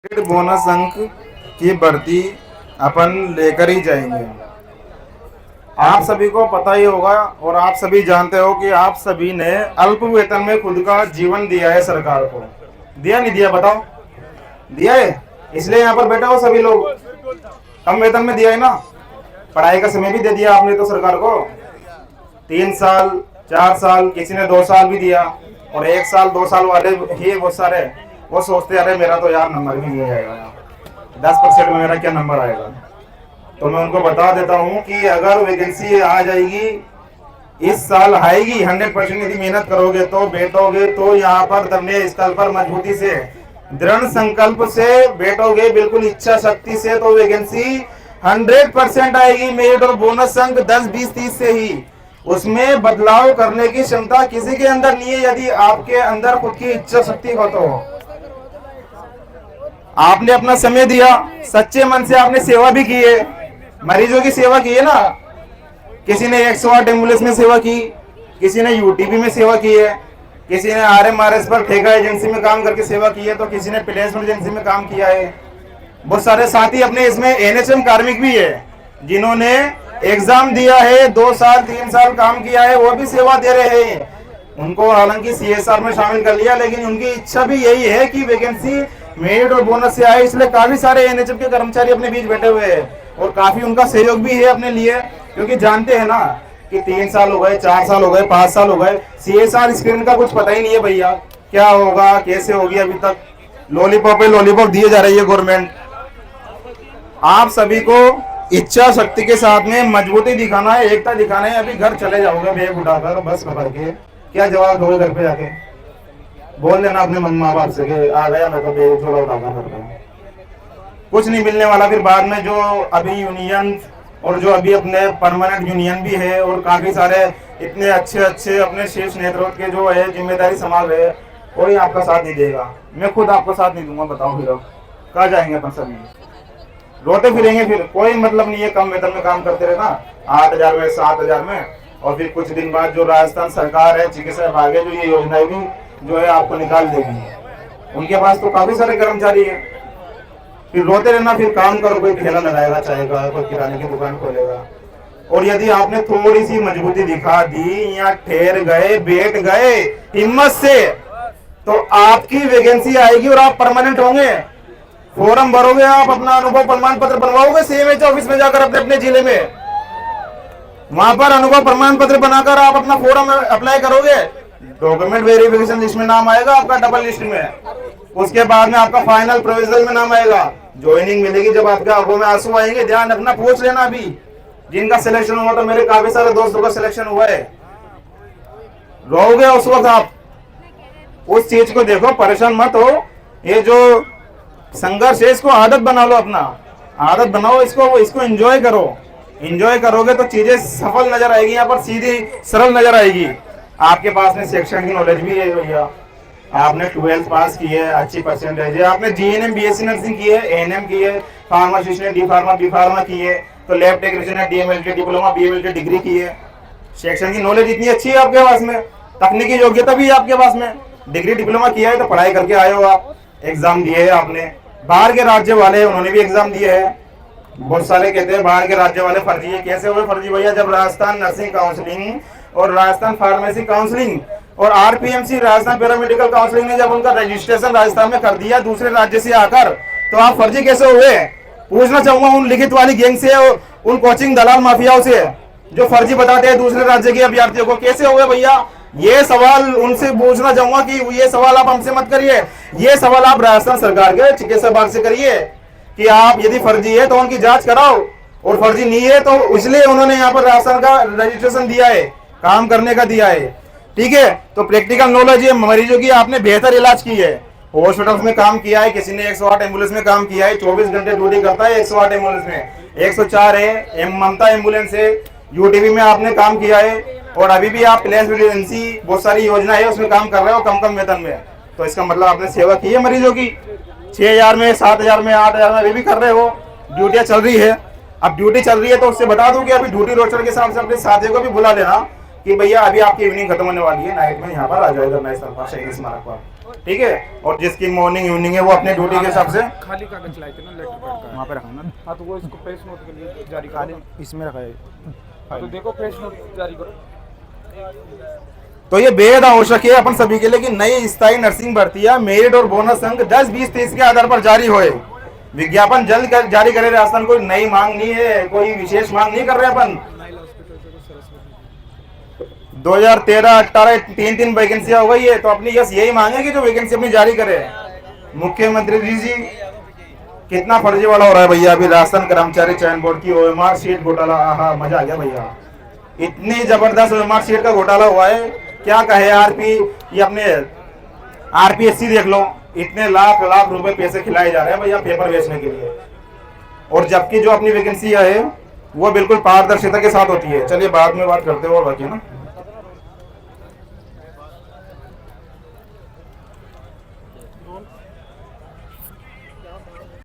Bonus अंक की भर्ती अपन लेकर ही जाएंगे। आप सभी को पता ही होगा और आप सभी जानते हो कि आप सभी ने अल्प वेतन में खुद का जीवन दिया है सरकार को। दिया नहीं दिया बताओ? दिया है, इसलिए यहाँ पर बैठे हो सभी लोग। कम वेतन में दिया है ना, पढ़ाई का समय भी दे दिया आपने तो सरकार को। 3 साल 4 साल, किसी ने 2 साल भी दिया। और 1 साल 2 साल वाले ही वो सारे वो सोचते अरे मेरा तो यार नंबर भी नहीं आएगा, 10% में मेरा क्या नंबर आएगा। तो मैं उनको बता देता हूँ कि अगर वैकेंसी आ जाएगी, इस साल आएगी, 100% यदि मेहनत करोगे तो बैठोगे तो यहाँ पर धरने स्थल पर मजबूती से, दृढ़ संकल्प से बैठोगे, बिल्कुल इच्छा शक्ति से, तो वैकेंसी 100% आएगी। मेरिट और बोनस अंक 10 20 30 से ही, उसमें बदलाव करने की क्षमता किसी के अंदर नहीं है। यदि आपके अंदर खुद की इच्छा शक्ति हो तो आपने अपना समय दिया, सच्चे मन से आपने सेवा भी की है, मरीजों की सेवा की है ना। किसी ने 108 एम्बुलेंस में सेवा की, किसी ने यूटीबी में सेवा की है, किसी ने आरएमआरएस पर ठेका एजेंसी में काम करके सेवा की है, तो किसी ने प्लेसमेंट एजेंसी में काम किया है। बहुत सारे साथी अपने इसमें एनएचएम कार्मिक भी है जिन्होंने एग्जाम दिया है, 2 साल 3 साल काम किया है, वो भी सेवा दे रहे हैं। उनको हालांकि सीएसआर में शामिल कर लिया, लेकिन उनकी इच्छा भी यही है कि वैकेंसी मेरिट और बोनस से आए। इसलिए काफी सारे एनएचएम के कर्मचारी अपने बीच बैठे हुए हैं और काफी उनका सहयोग भी है अपने लिए, क्योंकि जानते हैं ना कि 3 साल हो गए, 4 साल हो गए, 5 साल हो गए, सीएसआर स्क्रीन का कुछ पता ही नहीं है भैया, क्या होगा कैसे होगी। अभी तक लॉलीपॉप लॉलीपॉप दिए जा रही है गवर्नमेंट। आप सभी को इच्छा शक्ति के साथ में मजबूती दिखाना है, एकता दिखाना है। अभी घर चले जाओगे बैग उठाकर, बस पकड़ के, क्या जवाब दोगे घर पे जाके? बोल देना अपने माँ बाप से कि आ गया मैं तो बैग थोड़ा उठाकर घर पे। कुछ नहीं मिलने वाला फिर बाद में। जो अभी यूनियन और जो अभी अपने परमानेंट यूनियन भी है और काफी सारे इतने अच्छे अपने शीर्ष नेतृत्व के जो है जिम्मेदारी संभाल रहे हैं, कोई आपका साथ नहीं देगा। मैं खुद आपको साथ नहीं दूंगा। बताओ फिर कहाँ जाएंगे अपन सभी? रोते फिरेंगे फिर, कोई मतलब नहीं है। कम वेतन में काम करते रहे ना, 8,000 में 7,000 में, और फिर कुछ दिन बाद जो राजस्थान सरकार है, चिकित्सा विभाग है, जो ये योजनाएं भी जो है आपको निकाल देगी। उनके पास तो काफी सारे कर्मचारी है। फिर रोते रहना, फिर काम करो। कोई ठेला लगाएगा चाय का, कोई किराने की दुकान खोलेगा। और यदि आपने थोड़ी सी मजबूती दिखा दी या ठहर गए, बैठ गए हिम्मत से, तो आपकी वैकेंसी आएगी और आप परमानेंट होंगे। फॉर्म भरोगे, आप अपना अनुभव प्रमाण पत्र बनवाओगे सीएमएच ऑफिस में जाकर अपने अपने जिले में, वहां पर अनुभव प्रमाण पत्र बनाकर आप अपना फॉर्म अप्लाई करोगे। डॉक्यूमेंट वेरिफिकेशन लिस्ट में नाम आएगा आपका, डबल लिस्ट में। उसके बाद में आपका फाइनल प्रोविजनल में नाम आएगा, ज्वाइनिंग मिलेगी। जब आपके आंखों में आंसू आएंगे, ध्यान रखना, पूछ लेना अभी जिनका सिलेक्शन हुआ। तो मेरे काफी सारे दोस्तों का सिलेक्शन हुआ है। रोगे उस वक्त आप, उस चीज को देखो, परेशान मत हो। ये जो संघर्ष है इसको आदत बना लो, अपना आदत बनाओ इसको एंजॉय करो। एंजॉय करोगे तो चीजें सफल नजर आएगी, यहाँ पर सीधी सरल नजर आएगी। आपके पास में शिक्षण की नॉलेज भी है भैया, आपने 12th पास की है, अच्छी परसेंटेज है, आपने जीएनएम बीएससी नर्सिंग की है, एएनएम की है, फार्मासिस्ट ने डी फार्मा बी फार्मा की है, तो लैब टेक्नीशियन ने डीएमएलटी डिप्लोमा बीएमएलटी डिग्री की है। शिक्षण की नॉलेज इतनी अच्छी है आपके पास में, तकनीकी योग्यता भी है आपके पास में, डिग्री डिप्लोमा किया है तो पढ़ाई करके आए हो आप, एग्जाम दिए है आपने। बाहर के राज्य वाले उन्होंने भी एग्जाम दिए है। बहुत सारे कहते हैं बाहर के राज्य वाले फर्जी है। कैसे हुए फर्जी भैया? जब राजस्थान नर्सिंग काउंसलिंग और राजस्थान फार्मेसी काउंसलिंग और आरपीएमसी राजस्थान पैरामेडिकल काउंसलिंग ने जब उनका रजिस्ट्रेशन राजस्थान में कर दिया दूसरे राज्य से आकर, तो आप फर्जी कैसे हुए? पूछना चाहूंगा उन लिखित वाली गैंग से, उन कोचिंग दलाल माफियाओं से जो फर्जी बताते हैं दूसरे राज्य के अभ्यर्थियों को, कैसे हुए भैया? ये सवाल उनसे पूछना चाहूंगा कि ये सवाल आप हमसे मत करिए, ये सवाल आप राजस्थान सरकार के चिकित्सा विभाग से करिए कि आप यदि फर्जी है तो उनकी जांच कराओ, और फर्जी नहीं है तो इसलिए उन्होंने यहाँ पर राजस्थान का रजिस्ट्रेशन दिया है, काम करने का दिया है। ठीक है, तो प्रैक्टिकल नॉलेज है, मरीजों की आपने बेहतर इलाज की है, हॉस्पिटल्स में काम किया है, किसी ने 108 एम्बुलेंस में काम किया है, 24 घंटे ड्यूटी करता है 108 एम्बुलेंस में, 104 है ममता एम्बुलेंस है, यूटीबी में आपने काम किया है, और अभी भी आप प्लेसमेंट एजेंसी बहुत सारी योजना है उसमें काम कर रहे हो कम वेतन में। तो इसका मतलब आपने सेवा की है मरीजों की। 6,000 में 7,000 में 8,000 में अभी भी कर रहे हो, ड्यूटियां चल रही है। अब ड्यूटी चल रही है तो उससे बता दूं कि अभी ड्यूटी रोस्टर के हिसाब से अपने साथियों को भी बुला लेना कि भैया अभी आपकी इवनिंग खत्म होने वाली है, नाइट में यहाँ पर आ जाओ इधर नए साल पर शहीद स्मारक पर, ठीक है। और जिसकी मॉर्निंग इवनिंग है वो अपने ड्यूटी के हिसाब से खाली कागज लाए थे ना लेटर पैड का, वहाँ पे रखा ना, हाँ तो वो इसको प्रेस नोट के लिए जारी करो, इसमें रखा है। तो देखो प्रेस नोट जारी करो। तो ये बेहद आवश्यक है अपन सभी के लिए कि नई स्थायी नर्सिंग भर्तियां मेरिट और बोनस अंक 10, 20, 30 के आधार पर जारी होए। विज्ञापन जल्द जारी करे राजस्थान, कोई नई मांग नहीं है, कोई विशेष मांग नहीं कर रहे अपन। 2013-18 तीन वैकेंसियां हो गई है, तो अपनी यस यही मांग है कि जो वैकेंसी अपनी जारी करे। मुख्यमंत्री जी कितना फर्जी वाला हो रहा है भैया अभी राजस्थान कर्मचारी चयन बोर्ड की ओएमआर सीट घोटाला, आहा मजा आ गया भैया, इतनी जबरदस्त ओएमआर सीट का घोटाला हुआ है, क्या कहे। आरपी ये अपने आरपीएससी देख लो, इतने लाख लाख रुपए पैसे खिलाए जा रहे हैं भैया पेपर बेचने के लिए, और जबकि जो अपनी वैकेंसी है वो बिल्कुल पारदर्शिता के साथ होती है। चलिए बाद में बात करते हैं और बाकी ना।